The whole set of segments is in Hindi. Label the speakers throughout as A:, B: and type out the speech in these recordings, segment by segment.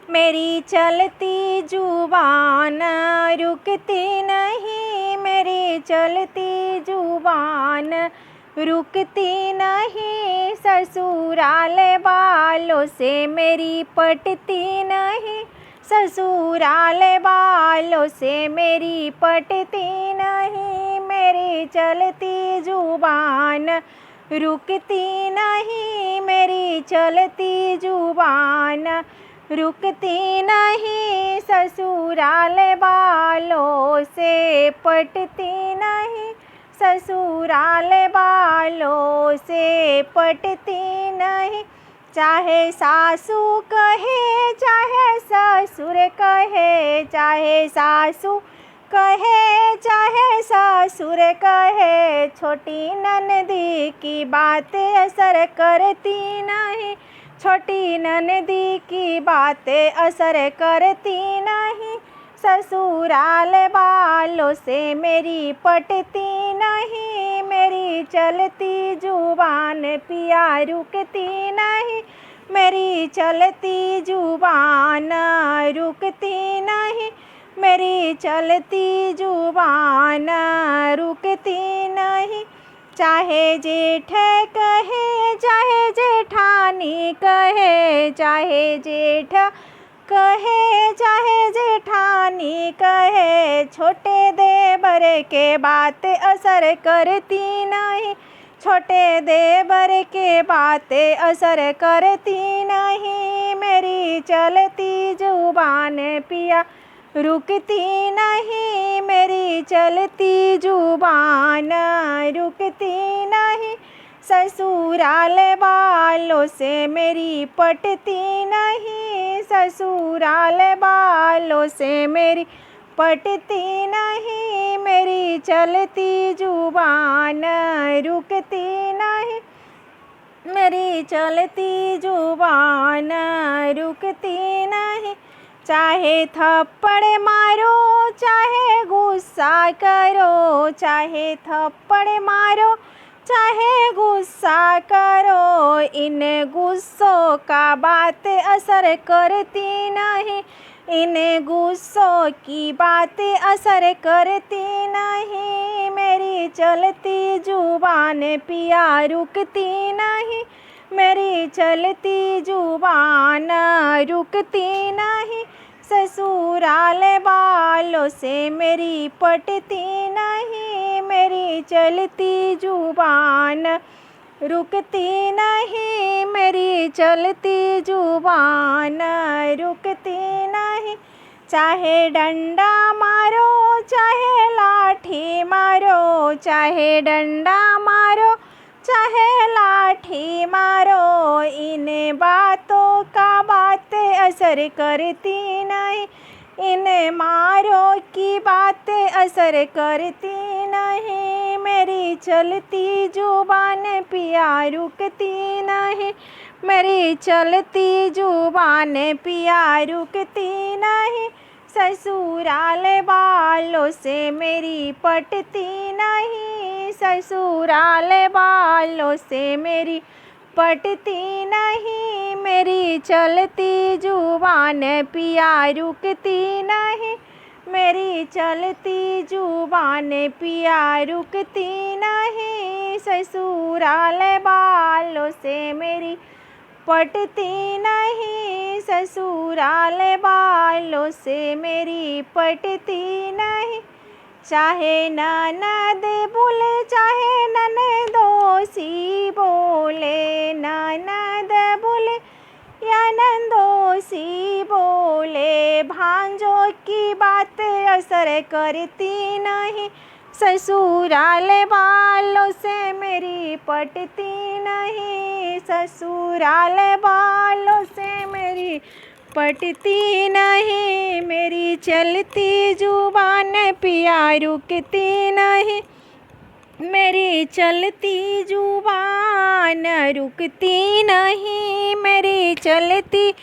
A: मेरी चलती जुबान रुकती नहीं, मेरी चलती जुबान रुकती नहीं। ससुराल वालों से मेरी पटती नहीं, ससुराल वालों से मेरी पटती नहीं। मेरी चलती जुबान रुकती नहीं, मेरी चलती जुबान रुकती नहीं। ससुराल वालों से पटती नहीं, ससुराल वालों से पटती नहीं। चाहे सासू कहे चाहे ससुर कहे, चाहे सासू कहे चाहे ससुर कहे, छोटी ननदी की बातें असर करती नहीं, छोटी ननदी की बातें असर करती नहीं। ससुराल वालों से मेरी पटती नहीं, मेरी चलती जुबान पिया रुकती नहीं, मेरी चलती जुबान रुकती नहीं, मेरी चलती जुबान रुकती नहीं। चाहे जेठ कहे चाहे जेठानी कहे, चाहे जेठ कहे चाहे जेठानी कहे, छोटे देवर के बातें असर करती नहीं, छोटे देवर के बातें असर करती नहीं। मेरी चलती जुबान पिया रुकती नहीं, मेरी चलती जुबान रुकती नहीं। ससुराल वालों से मेरी पटती नहीं, ससुराल वालों से मेरी पटती नहीं। मेरी चलती जुबान रुकती नहीं, मेरी चलती जुबान रुकती नहीं। चाहे थप्पड़ मारो चाहे गुस्सा करो, चाहे थप्पड़ मारो चाहे गुस्सा करो, इन गुस्सों का बातें असर करती नहीं, इन गुस्सों की बातें असर करती नहीं। मेरी चलती जुबान पिया रुकती नहीं, मेरी चलती जुबान रुकती नहीं। ससुराल वालों से मेरी पटती नहीं, मेरी चलती जुबान रुकती नहीं, मेरी चलती जुबान रुकती नहीं। चाहे डंडा मारो चाहे लाठी मारो, चाहे डंडा मारो चाहे लाठी मारो, इन बातों का बातें असर करती नहीं, इन मारो की बातें असर करती नहीं। मेरी चलती जुबान पिया रुकती नहीं, मेरी चलती जुबान पिया रुकती नहीं। ससुराल वालों से मेरी पटती नहीं, ससुराल वालों से मेरी पटती नहीं। मेरी चलती जुबान पिया रुकती नहीं, मेरी चलती जुबान पिया रुकती नहीं। ससुराल वालों से मेरी पटती नहीं, ससुराल वालों से मेरी पटती नहीं। चाहे ननद बोले चाहे ननदोसी बोले, ननद बोले या नंदोसी बोले, भांजों की बातें असर करती नहीं। ससुराल वालों से मेरी पटती नहीं, ससुराल वालों से मेरी पटती नहीं। मेरी चलती जुबान पिया रुकती नहीं, मेरी चलती जुबान रुकती नहीं, मेरी चलती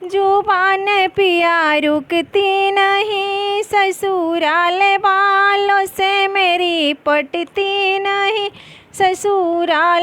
A: जुबान पिया रुकती नहीं। ससुराल वालों से मेरी पटती नहीं, ससुराल